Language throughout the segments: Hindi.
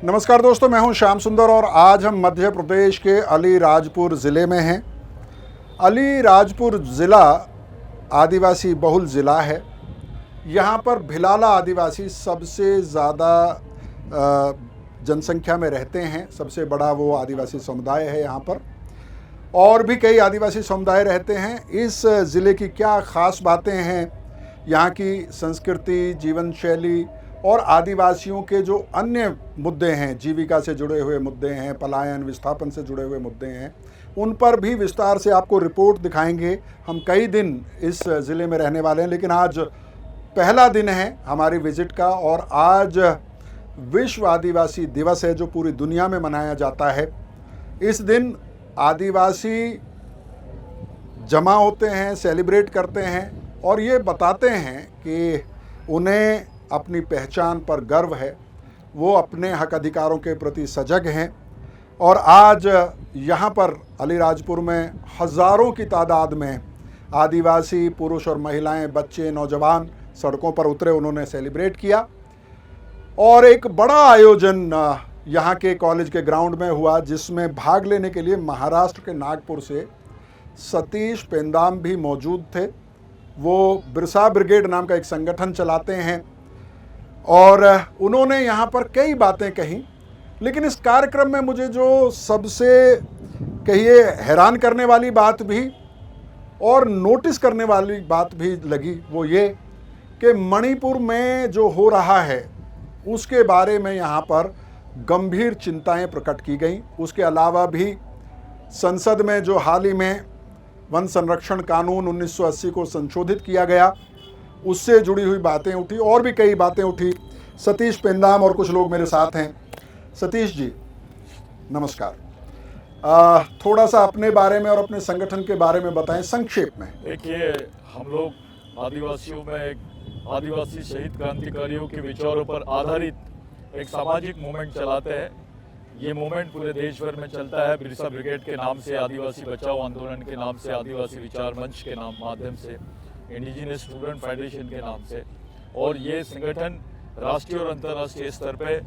नमस्कार दोस्तों, मैं हूं श्याम सुंदर और आज हम मध्य प्रदेश के अलीराजपुर ज़िले में हैं। अलीराजपुर ज़िला आदिवासी बहुल ज़िला है। यहां पर भिलाला आदिवासी सबसे ज़्यादा जनसंख्या में रहते हैं। सबसे बड़ा वो आदिवासी समुदाय है यहाँ पर, और भी कई आदिवासी समुदाय रहते हैं। इस ज़िले की क्या ख़ास बातें हैं, यहाँ की संस्कृति, जीवन शैली और आदिवासियों के जो अन्य मुद्दे हैं, जीविका से जुड़े हुए मुद्दे हैं, पलायन विस्थापन से जुड़े हुए मुद्दे हैं, उन पर भी विस्तार से आपको रिपोर्ट दिखाएंगे। हम कई दिन इस ज़िले में रहने वाले हैं, लेकिन आज पहला दिन है हमारी विज़िट का और आज विश्व आदिवासी दिवस है जो पूरी दुनिया में मनाया जाता है। इस दिन आदिवासी जमा होते हैं, सेलिब्रेट करते हैं और ये बताते हैं कि उन्हें अपनी पहचान पर गर्व है, वो अपने हक अधिकारों के प्रति सजग हैं। और आज यहाँ पर अलीराजपुर में हज़ारों की तादाद में आदिवासी पुरुष और महिलाएं, बच्चे, नौजवान सड़कों पर उतरे, उन्होंने सेलिब्रेट किया। और एक बड़ा आयोजन यहाँ के कॉलेज के ग्राउंड में हुआ, जिसमें भाग लेने के लिए महाराष्ट्र के नागपुर से सतीश पेंदाम भी मौजूद थे। वो बिरसा ब्रिगेड नाम का एक संगठन चलाते हैं और उन्होंने यहाँ पर कई बातें कहीं। लेकिन इस कार्यक्रम में मुझे जो सबसे कहिए हैरान करने वाली बात भी और नोटिस करने वाली बात भी लगी, वो ये कि मणिपुर में जो हो रहा है उसके बारे में यहाँ पर गंभीर चिंताएं प्रकट की गई। उसके अलावा भी संसद में जो हाल ही में वन संरक्षण कानून 1980 को संशोधित किया गया, उससे जुड़ी हुई बातें उठी और भी कई बातें उठी। सतीश पेंदाम और कुछ लोग मेरे साथ हैं। सतीश जी नमस्कार। थोड़ा सा अपने बारे में और अपने संगठन के बारे में बताएं संक्षेप में। देखिए, हम लोग आदिवासियों में एक आदिवासी शहीद क्रांतिकारियों के विचारों पर आधारित एक सामाजिक मूवमेंट चलाते हैं। ये मूवमेंट पूरे देश भर में चलता है। बिरसा ब्रिगेड के नाम से, आदिवासी बचाओ आंदोलन के नाम से, आदिवासी विचार मंच के माध्यम से, इंडिजिनस स्टूडेंट फेडरेशन के नाम से। और ये संगठन राष्ट्रीय और अंतर्राष्ट्रीय स्तर पे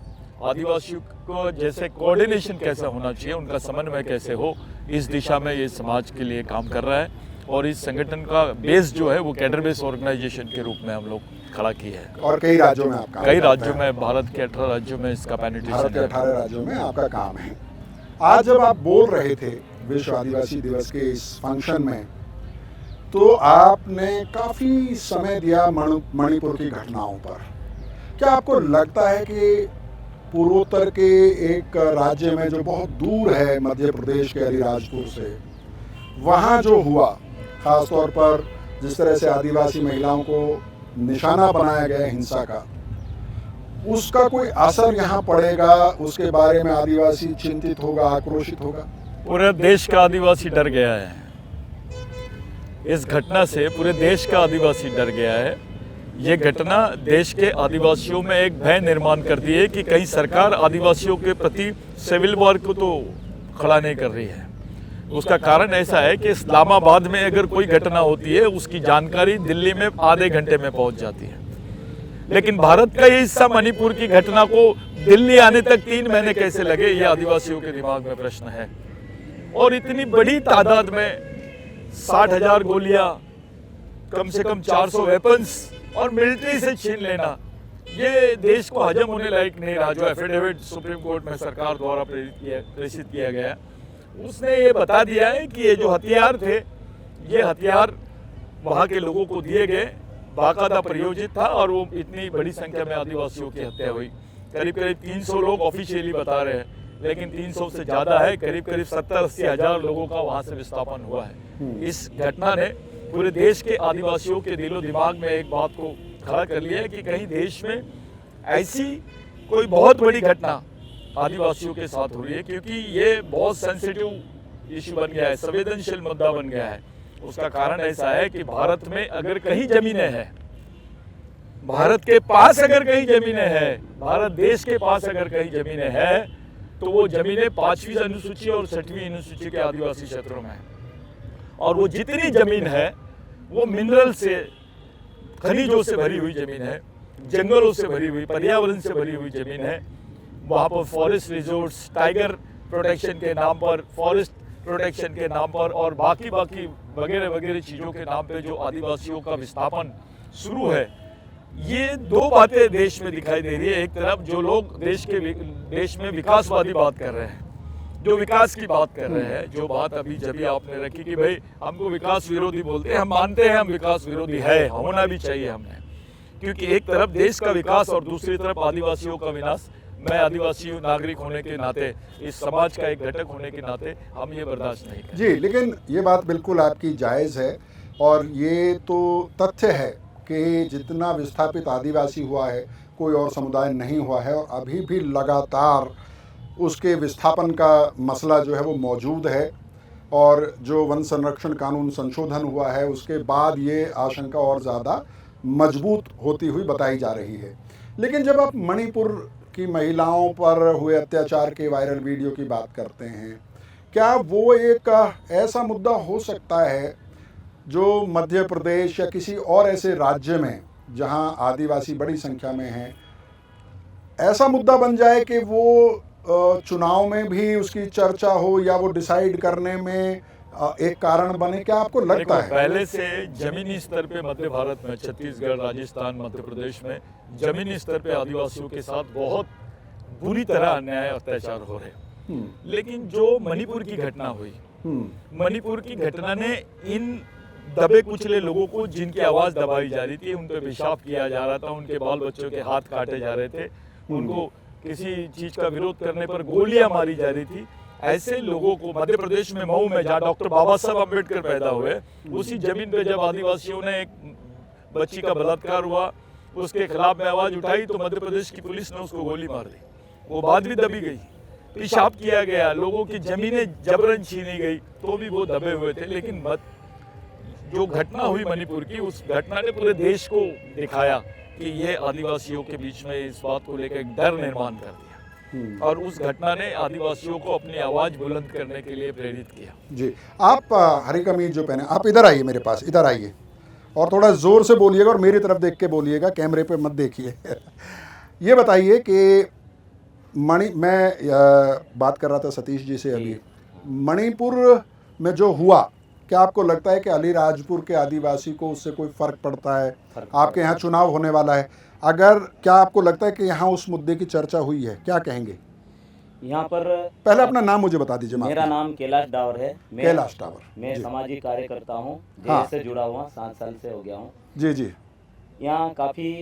आदिवासियों को जैसे कोऑर्डिनेशन कैसे होना चाहिए, उनका समन्वय कैसे हो, इस दिशा में ये समाज के लिए काम कर रहा है। और इस संगठन का बेस जो है वो कैडर बेस ऑर्गेनाइजेशन के रूप में हम लोग खड़ा किए हैं। और कई राज्यों में आपका कई राज्यों में, भारत के 18 राज्यों में इसका पेनिट्रेशन है। भारत के 18 राज्यों में आपका काम है। आज जब आप बोल रहे थे विश्व आदिवासी दिवस के इस फंक्शन में, तो आपने काफ़ी समय दिया मणिपुर की घटनाओं पर। क्या आपको लगता है कि पूर्वोत्तर के एक राज्य में जो बहुत दूर है मध्य प्रदेश के अलीराजपुर से, वहाँ जो हुआ, ख़ास तौर पर जिस तरह से आदिवासी महिलाओं को निशाना बनाया गया हिंसा का, उसका कोई असर यहाँ पड़ेगा? उसके बारे में आदिवासी चिंतित होगा, आक्रोशित होगा? पूरे देश का आदिवासी डर गया है इस घटना से। पूरे देश का आदिवासी डर गया है। ये घटना देश के आदिवासियों में एक भय निर्माण करती है कि कहीं सरकार आदिवासियों के प्रति सिविल वॉर को तो खड़ा नहीं कर रही है। उसका कारण ऐसा है कि इस्लामाबाद में अगर कोई घटना होती है, उसकी जानकारी दिल्ली में आधे घंटे में पहुंच जाती है। लेकिन भारत का ये हिस्सा मणिपुर की घटना को दिल्ली आने तक 3 महीने कैसे लगे, ये आदिवासियों के दिमाग में प्रश्न है। और इतनी बड़ी तादाद में 60,000 गोलियां, कम से कम 400 वेपन्स और मिलिट्री से छीन लेना, ये देश को हजम होने लायक नहीं रहा। जो एफिडेविट सुप्रीम कोर्ट में सरकार द्वारा प्रेषित किया गया, उसने ये बता दिया है कि ये जो हथियार थे, ये हथियार वहाँ के लोगों को दिए गए, बाकायदा प्रयोजित था और वो इतनी बड़ी संख्या में आदिवासियों की हत्या हुई। करीब 300 लोग ऑफिशियली बता रहे हैं, लेकिन 300 से ज़्यादा है। करीब 70-80 हज़ार लोगों का वहाँ से विस्थापन हुआ है। इस घटना ने पूरे देश के आदिवासियों के दिलो दिमाग में एक बात को खड़ा कर लिया है कि कहीं देश में ऐसी कोई बहुत बड़ी घटना आदिवासियों के साथ हो रही है, क्योंकि ये बहुत सेंसिटिव इशू बन गया है, संवेदनशील मुद्दा बन गया है। उसका कारण ऐसा है कि भारत में अगर कहीं जमीनें हैं, भारत के पास अगर कहीं जमीनें हैं, भारत देश के पास अगर कहीं जमीनें हैं, तो वो जमीनें 5वीं अनुसूची और 6वीं अनुसूची के आदिवासी क्षेत्रों में है। और वो जितनी जमीन है वो मिनरल से, खनिजों से भरी हुई जमीन है, जंगलों से भरी हुई, पर्यावरण से भरी हुई जमीन है। वहाँ पर फॉरेस्ट रिजोर्ट्स, टाइगर प्रोटेक्शन के नाम पर, फॉरेस्ट प्रोटेक्शन के नाम पर और बाकी वगैरह वगैरह चीज़ों के नाम पे जो आदिवासियों का विस्थापन शुरू है, ये दो बातें देश में दिखाई दे रही है। एक तरफ जो लोग देश में विकासवादी बात कर रहे हैं, जो विकास की बात कर रहे हैं, जो बात अभी जब भी आपने रखी कि भाई हमको विकास विरोधी बोलते हैं, हम मानते हैं हम विकास विरोधी है, होना भी चाहिए हमने, क्योंकि एक तरफ देश का विकास और दूसरी तरफ आदिवासियों का विनाश। मैं आदिवासी नागरिक होने के नाते, इस समाज का एक घटक होने के नाते हम ये बर्दाश्त नहीं करेंगे। जी, लेकिन ये बात बिल्कुल आपकी जायज़ है और ये तो तथ्य है कि जितना विस्थापित आदिवासी हुआ है, कोई और समुदाय नहीं हुआ है और अभी भी लगातार उसके विस्थापन का मसला जो है वो मौजूद है। और जो वन संरक्षण कानून संशोधन हुआ है उसके बाद ये आशंका और ज़्यादा मजबूत होती हुई बताई जा रही है। लेकिन जब आप मणिपुर की महिलाओं पर हुए अत्याचार के वायरल वीडियो की बात करते हैं, क्या वो एक ऐसा मुद्दा हो सकता है जो मध्य प्रदेश या किसी और ऐसे राज्य में जहां आदिवासी बड़ी संख्या में हैं, ऐसा मुद्दा बन जाए कि वो चुनाव में भी उसकी चर्चा हो या वो डिसाइड करने में एक कारण बने? क्या आपको लगता है? पहले से जमीनी स्तर पे मध्य भारत में, छत्तीसगढ़, राजस्थान, मध्य प्रदेश में जमीनी स्तर पे आदिवासियों के साथ बहुत बुरी तरह अन्याय अत्याचार हो रहे हैं। लेकिन जो मणिपुर की घटना हुई, मणिपुर की घटना ने इन दबे कुचले लोगों को, जिनकी आवाज दबाई जा रही थी, उन पे पेशाब किया जा रहा था, उनके बाल बच्चों के हाथ काटे जा रहे थे, उनको किसी चीज का विरोध करने पर गोलियां मारी जा रही थी, ऐसे लोगों को मध्य प्रदेश में मऊ में, जहाँ डॉक्टर बाबा साहब अम्बेडकर पैदा हुए, उसी जमीन पे जब आदिवासियों ने एक बच्ची का बलात्कार हुआ, उसके खिलाफ में आवाज उठाई तो मध्य प्रदेश की पुलिस ने उसको गोली मार दी। वो बात भी दबी गई, पेशाब किया गया, लोगों की जमीनें जबरन छीनी गई, तो भी वो दबे हुए थे। लेकिन जो घटना हुई मणिपुर की, उस घटना ने पूरे देश को दिखाया कि ये आदिवासियों के बीच में इस बात को लेकर एक डर निर्माण कर दिया और उस घटना ने आदिवासियों को अपनी आवाज बुलंद करने के लिए प्रेरित किया। जी, आप हरी कमीज जो पहने, आप इधर आइए, मेरे पास इधर आइए और थोड़ा ज़ोर से बोलिएगा और मेरी तरफ देख के बोलिएगा, कैमरे पे मत देखिए। ये बताइए कि मैं बात कर रहा था सतीश जी से अभी, मणिपुर में जो हुआ, क्या आपको लगता है कि अलीराजपुर के आदिवासी को उससे कोई फ़र्क पड़ता है? आपके यहाँ चुनाव होने वाला है, अगर क्या आपको लगता है कि यहाँ उस मुद्दे की चर्चा हुई है, क्या कहेंगे? यहाँ पर पहले अपना नाम मुझे बता दीजिए। मेरा नाम कैलाश डावर है। कैलाश डावर। मैं सामाजिक कार्यकर्ता हूँ, हाँ। देश से जुड़ा हुआ 7 साल से हो गया हूँ। जी जी। यहाँ काफ़ी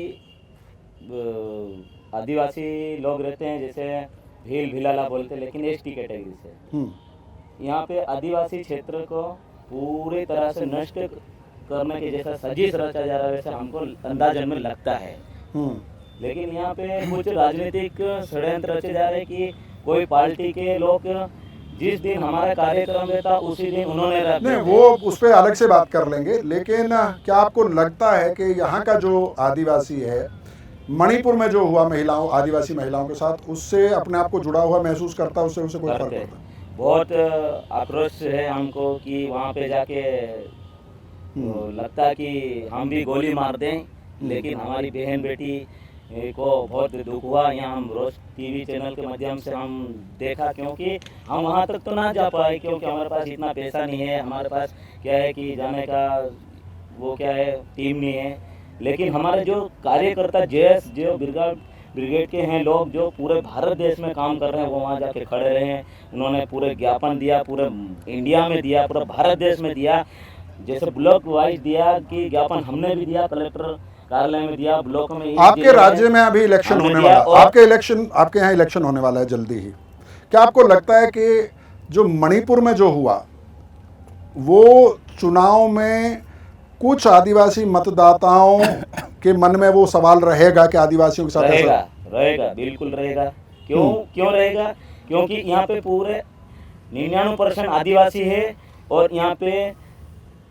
आदिवासी लोग रहते हैं, जैसे भील भिलाला बोलते हैं, लेकिन एसटी कैटेगरी से। यहाँ पे आदिवासी क्षेत्र को पूरी तरह से नष्ट करने के जैसा साजिश रचा जा रहा है, वैसे हमको अंदाजन में लगता है। लेकिन यहाँ पे कुछ राजनीतिक षड्यंत्र रचे जा रहे हैं कि कोई पार्टी के लोग जिस दिन हमारा कार्यक्रम रहता उसी दिन उन्होंने रख नहीं, वो उस पर अलग से बात कर लेंगे। लेकिन क्या आपको लगता है कि यहाँ का जो आदिवासी है, मणिपुर में जो हुआ आदिवासी महिलाओं के साथ, उससे अपने आप को जुड़ा हुआ महसूस करता है, उससे उसे कोई फर्क पड़ता है? बहुत आक्रोश है हमको कि वहाँ पे जाके लगता है कि हम भी गोली मार दें, लेकिन हमारी बहन बेटी को बहुत दुख हुआ। यहाँ हम रोज टीवी चैनल के माध्यम से हम देखा, क्योंकि हम वहाँ तक तो ना जा पाए, क्योंकि हमारे पास इतना पैसा नहीं है, हमारे पास क्या है कि जाने का वो क्या है टीम नहीं है। लेकिन हमारे जो कार्यकर्ता जो ब्रिगेड के हैं लोग, जो पूरे भारत देश में काम कर रहे हैं, वो वहाँ जाके खड़े रहे हैं। उन्होंने पूरे ज्ञापन दिया, पूरे इंडिया में दिया, पूरे भारत देश में दिया, जैसे ब्लॉक वाइज दिया कि ज्ञापन हमने भी दिया, कलेक्टर कार्यालय में दिया, ब्लॉक में। आपके राज्य में अभी इलेक्शन होने वाला है, आपके यहाँ इलेक्शन होने वाला है जल्दी ही। क्या आपको लगता है कि जो मणिपुर में जो हुआ, वो चुनाव में कुछ आदिवासी मतदाताओं के मन में वो सवाल रहेगा कि आदिवासियों के साथ रहेगा, बिल्कुल रहेगा। क्यों रहेगा? क्योंकि यहाँ पे पूरे 99% आदिवासी है और यहाँ पे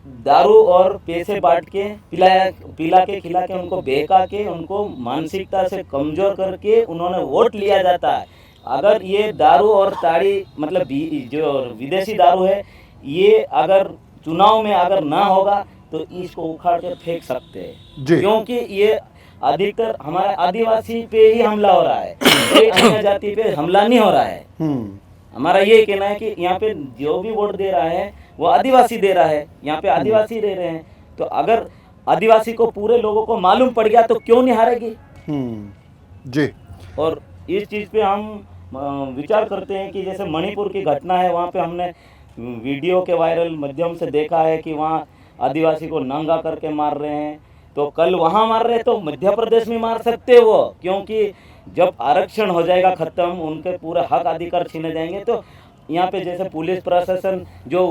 दारू और पैसे बांट के खिला के उनको बहका के, उनको मानसिकता से कमजोर करके उन्होंने वोट लिया जाता है। अगर ये दारू और ताड़ी, मतलब जो विदेशी दारू है, ये अगर चुनाव में अगर ना होगा तो इसको उखाड़ कर फेंक सकते हैं, क्योंकि ये अधिकतर हमारे आदिवासी पे ही हमला हो रहा है। कोई अन्य जाति पे हमला नहीं हो रहा है। हम्म, हमारा ये कहना है कि यहाँ पे जो भी वोट दे रहा है वो आदिवासी दे रहा है, यहाँ पे आदिवासी दे रहे हैं, तो अगर आदिवासी को पूरे लोगों को मालूम पड़ गया तो क्यों नहीं हारेगी। जी। और इस चीज़ पे हम विचार करते हैं कि जैसे मणिपुर की घटना है, वहाँ पे हमने वीडियो के वायरल माध्यम से देखा है कि वहाँ आदिवासी को नंगा करके मार रहे हैं, तो कल वहाँ मार रहे तो मध्य प्रदेश में मार सकते वो, क्योंकि जब आरक्षण हो जाएगा ख़त्म, उनके पूरे हक अधिकार छीने जाएंगे, तो यहाँ पे जैसे पुलिस प्रशासन जो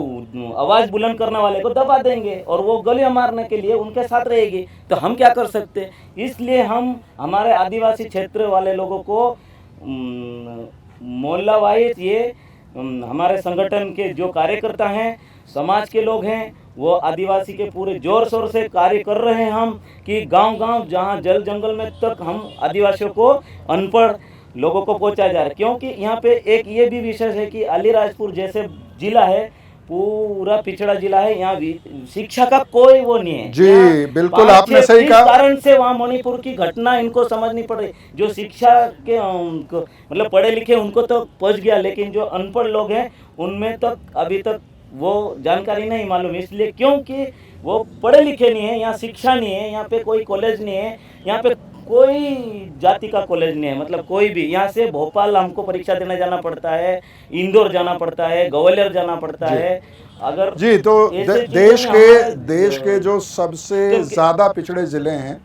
आवाज़ बुलंद करने वाले को दबा देंगे और वो गोलियां मारने के लिए उनके साथ रहेगी, तो हम क्या कर सकते हैं। इसलिए हम हमारे आदिवासी क्षेत्र वाले लोगों को मोहल्ला वाइज ये हमारे संगठन के जो कार्यकर्ता हैं, समाज के लोग हैं, वो आदिवासी के पूरे जोर शोर से कार्य कर रहे हैं हम कि गांव-गांव जहां जल जंगल में तक हम आदिवासियों को, अनपढ़ लोगों को पहुंचाया जा रहा है। क्योंकि यहाँ पे एक ये भी विशेष है कि अलीराजपुर जैसे जिला है, पूरा पिछड़ा जिला है, यहाँ शिक्षा का कोई वो नहीं है। जी बिल्कुल, आपने सही कहा। कारण से वहाँ मणिपुर की घटना इनको समझनी पड़ रही। जो शिक्षा के मतलब पढ़े लिखे उनको तो पहुँच गया, लेकिन जो अनपढ़ लोग हैं उनमें तक अभी तक वो जानकारी नहीं मालूम। इसलिए क्योंकि वो पढ़े लिखे नहीं है, यहाँ शिक्षा नहीं है, यहाँ पे कोई कॉलेज नहीं है, यहाँ पे कोई जाति का कॉलेज नहीं है, मतलब कोई भी। यहाँ से भोपाल हमको परीक्षा देने जाना पड़ता है, इंदौर जाना पड़ता है, ग्वालियर जाना पड़ता है। अगर जी, तो देश के जो सबसे ज़्यादा पिछड़े ज़िले हैं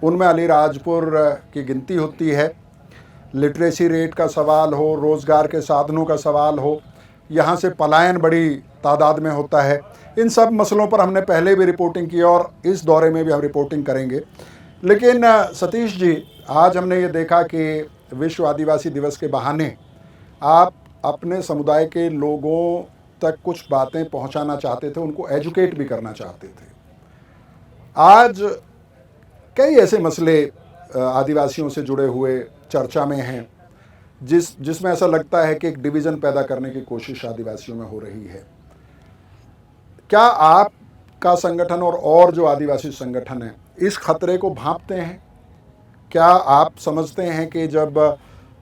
उनमें अलीराजपुर की गिनती होती है। लिटरेसी रेट का सवाल हो, रोज़गार के साधनों का सवाल हो, यहाँ से पलायन बड़ी तादाद में होता है। इन सब मसलों पर हमने पहले भी रिपोर्टिंग की और इस दौरे में भी हम रिपोर्टिंग करेंगे। लेकिन सतीश जी, आज हमने ये देखा कि विश्व आदिवासी दिवस के बहाने आप अपने समुदाय के लोगों तक कुछ बातें पहुंचाना चाहते थे, उनको एजुकेट भी करना चाहते थे। आज कई ऐसे मसले आदिवासियों से जुड़े हुए चर्चा में हैं जिसमें ऐसा लगता है कि एक डिवीज़न पैदा करने की कोशिश आदिवासियों में हो रही है। क्या आपका संगठन और जो आदिवासी संगठन है इस खतरे को भांपते हैं? क्या आप समझते हैं कि जब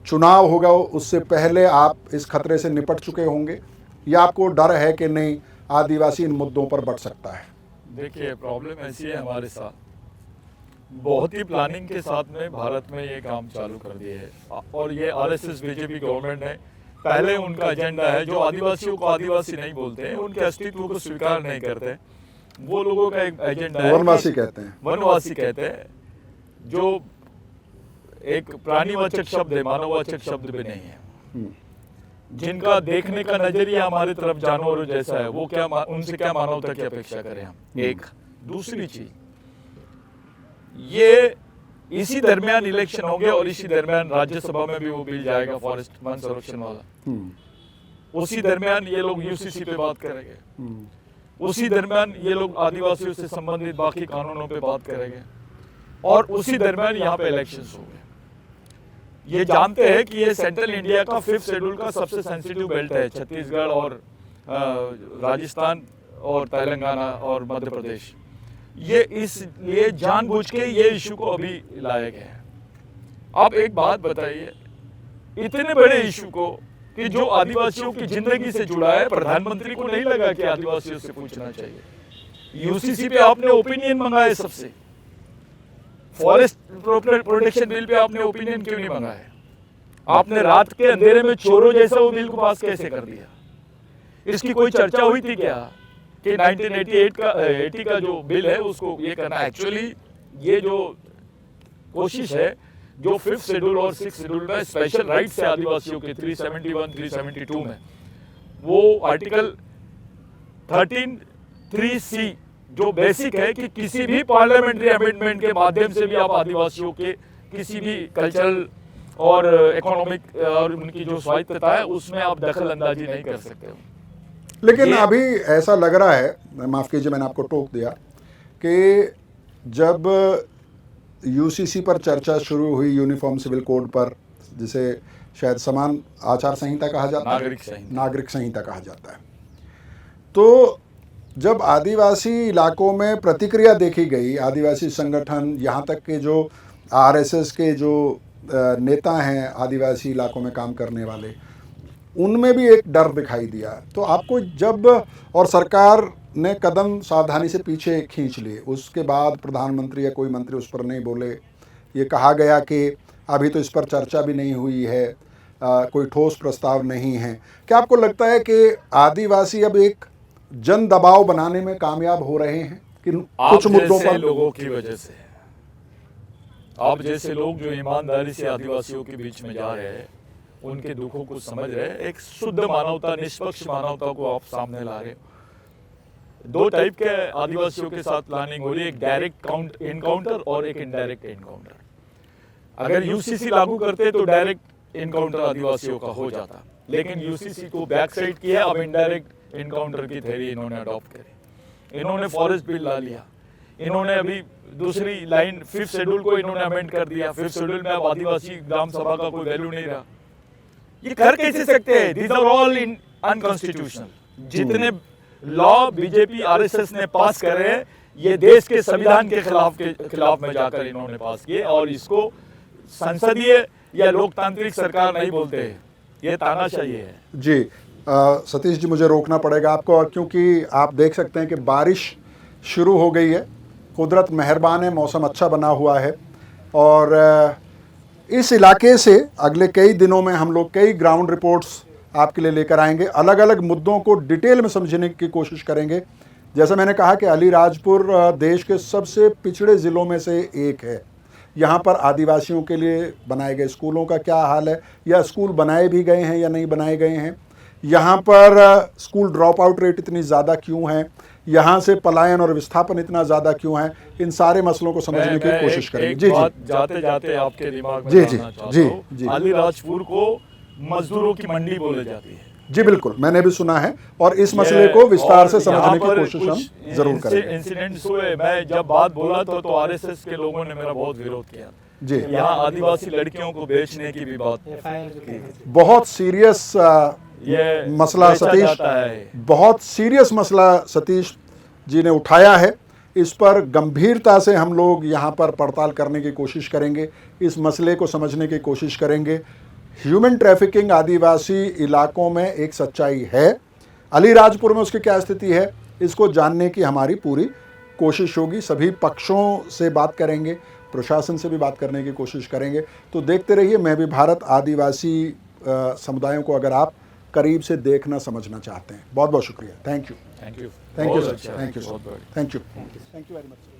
चुनाव होगा उससे पहले आप इस खतरे से निपट चुके होंगे, या आपको डर है कि नहीं आदिवासी इन मुद्दों पर बढ़ सकता है? देखिए, प्रॉब्लम ऐसी है हमारे साथ, बहुत ही प्लानिंग के साथ में भारत में ये काम चालू कर दिए है। और ये आरएसएस बीजेपी गवर्नमेंट है, पहले उनका एजेंडा है, जो आदिवासियों को आदिवासी नहीं बोलते हैं, उनके अस्तित्व को स्वीकार नहीं करते, वो लोगों का एक एजेंडा है, वनवासी कहते हैं, वनवासी कहते हैं, जो एक प्राणीवाचक शब्द है, मानववाचक शब्द भी नहीं है। जिनका देखने का नजरिया हमारी तरफ जानवरों जैसा है, वो क्या उनसे क्या मानवता की अपेक्षा करें हम। एक दूसरी चीज, ये इसी दरमियान इलेक्शन होंगे और इसी दरमियान राज्यसभा में भी वो बिल जाएगा, फॉरेस्ट वन संरक्षण वाला। उसी दरमियान ये लोग यूसीसी पे बात करेंगे, उसी दरमियान ये लोग आदिवासियों से संबंधित बाकी कानूनों पे बात करेंगे, और उसी दरमियान यहाँ पे इलेक्शंस होंगे। ये जानते हैं कि ये सेंट्रल इंडिया का 5th शेड्यूल का सबसे सेंसिटिव बेल्ट है, छत्तीसगढ़ और राजस्थान और तेलंगाना और मध्य प्रदेश। ये इसलिए जानबूझ के ये इशू को अभी लाया गया है। आप एक बात बताइए, इतने बड़े इशू को कि जो आदिवासियों की जिंदगी से जुड़ा है, प्रधानमंत्री को नहीं लगा कि आदिवासियों से पूछना चाहिए? यूसीसी पे आपने ओपिनियन मंगाए सबसे, फॉरेस्ट प्रोटेक्शन बिल पे आपने ओपिनियन क्यों नहीं मंगाया? आपने रात के अंधेरे में चोरों जैसा वो बिल को पास कैसे कर दिया? इसकी कोई चर्चा हुई थी क्या कि 1980 का जो बिल है उसको ये करना? एक्चुअली ये जो कोशिश है, जो 5th शेड्यूल और 6th शेड्यूल में स्पेशल राइट्स है आदिवासियों के 371, 372 में, वो आर्टिकल 13(3)(c) जो बेसिक है कि किसी भी पार्लियामेंट्री अमेंडमेंट के माध्यम से भी आप आदिवासियों के किसी भी कल्चरल और इकोनॉमिक और उनकी जो स्वायत्तता है उसमें आप दखल अंदाजी नहीं कर सकते हो। लेकिन अभी ऐसा लग रहा है, माफ़ कीजिए मैंने आपको टोक दिया, कि जब यूसीसी पर चर्चा शुरू हुई, यूनिफॉर्म सिविल कोड पर, जिसे शायद समान आचार संहिता कहा जाता है, नागरिक संहिता कहा जाता है, तो जब आदिवासी इलाकों में प्रतिक्रिया देखी गई, आदिवासी संगठन, यहाँ तक के जो आरएसएस के जो नेता हैं आदिवासी इलाकों में काम करने वाले, उनमें भी एक डर दिखाई दिया। तो आपको जब और सरकार ने कदम सावधानी से पीछे खींच लिए, उसके बाद प्रधानमंत्री या कोई मंत्री उस पर नहीं बोले, ये कहा गया कि अभी तो इस पर चर्चा भी नहीं हुई है, कोई ठोस प्रस्ताव नहीं है। क्या आपको लगता है कि आदिवासी अब एक जन दबाव बनाने में कामयाब हो रहे हैं कि कुछ मुद्दों पर? लोगों की वजह से, आप जैसे लोग जो ईमानदारी से आदिवासियों के बीच में जा रहे हैं, उनके दुखों को समझ रहे हैं, एक शुद्ध मानवता, निष्पक्ष मानवता को आप सामने ला रहे हो। दो टाइप के आदिवासियों के साथ प्लानिंग हो रही है, एक डायरेक्ट इनकाउंटर और एक इनडायरेक्ट इनकाउंटर। अगर यूसीसी लागू करते तो डायरेक्ट इनकाउंटर आदिवासियों का हो जाता, लेकिन यूसीसी को बैक साइड किया, अब इनडायरेक्ट इनकाउंटर की थ्योरी इन्होंने अडॉप्ट करी। इन्होंने फॉरेस्ट बिल ला लिया, इन्होंने अभी दूसरी लाइन 5th शेड्यूल को इन्होंने अमेंड कर दिया। 5th शेड्यूल में अब आदिवासी ग्राम सभा का कोई वैल्यू नहीं रहा। ये कर कैसे सकते हैं? These are all in unconstitutional. जितने लॉ बीजेपी आरएसएस ने पास करे हैं, ये देश के संविधान के खिलाफ में जाकर इन्होंने पास किए, और इसको संसदीय या लोकतांत्रिक सरकार नहीं बोलते हैं, ये तानाशाही है। जी सतीश जी, मुझे रोकना पड़ेगा आपको, क्योंकि आप देख सकते हैं कि बारिश शुरू हो गई है। कुदरत मेहरबान है, मौसम अच्छा बना हुआ है, और इस इलाके से अगले कई दिनों में हम लोग कई ग्राउंड रिपोर्ट्स आपके लिए लेकर आएंगे। अलग अलग मुद्दों को डिटेल में समझने की कोशिश करेंगे। जैसे मैंने कहा कि अलीराजपुर देश के सबसे पिछड़े ज़िलों में से एक है। यहाँ पर आदिवासियों के लिए बनाए गए स्कूलों का क्या हाल है, या स्कूल बनाए भी गए हैं या नहीं बनाए गए हैं, यहाँ पर स्कूल ड्रॉप आउट रेट इतनी ज़्यादा क्यों है, यहाँ से पलायन और विस्थापन इतना ज़्यादा क्यों है, इन सारे मसलों को समझने की कोशिश करेंगे। जी जी, जाते जाते आपके दिमाग में जी जी जी जी, अलीराजपुर को मजदूरों की मंडी बोले जाती है। जी बिल्कुल, मैंने भी सुना है, और इस मसले को विस्तार से समझने की कोशिश हम जरूर करेंगे। इंसिडेंट्स हुए, मैं जब बात बोला तो आरएसएस के लोगों ने मेरा बहुत विरोध किया। जी, यहाँ आदिवासी लड़कियों को बेचने की भी बात की। बहुत सीरियस ये मसला सतीश, बहुत सीरियस मसला सतीश जी ने उठाया है। इस पर गंभीरता से हम लोग यहाँ पर पड़ताल करने की कोशिश करेंगे, इस मसले को समझने की कोशिश करेंगे। ह्यूमन ट्रैफिकिंग आदिवासी इलाकों में एक सच्चाई है, अलीराजपुर में उसकी क्या स्थिति है, इसको जानने की हमारी पूरी कोशिश होगी। सभी पक्षों से बात करेंगे, प्रशासन से भी बात करने की कोशिश करेंगे। तो देखते रहिए मैं भी भारत। आदिवासी समुदायों को अगर आप करीब से देखना समझना चाहते हैं, बहुत बहुत शुक्रिया। Thank you, thank you, thank you sir, अच्छा, थैंक यू, बहुत बड़ा। Thank you, thank you very much.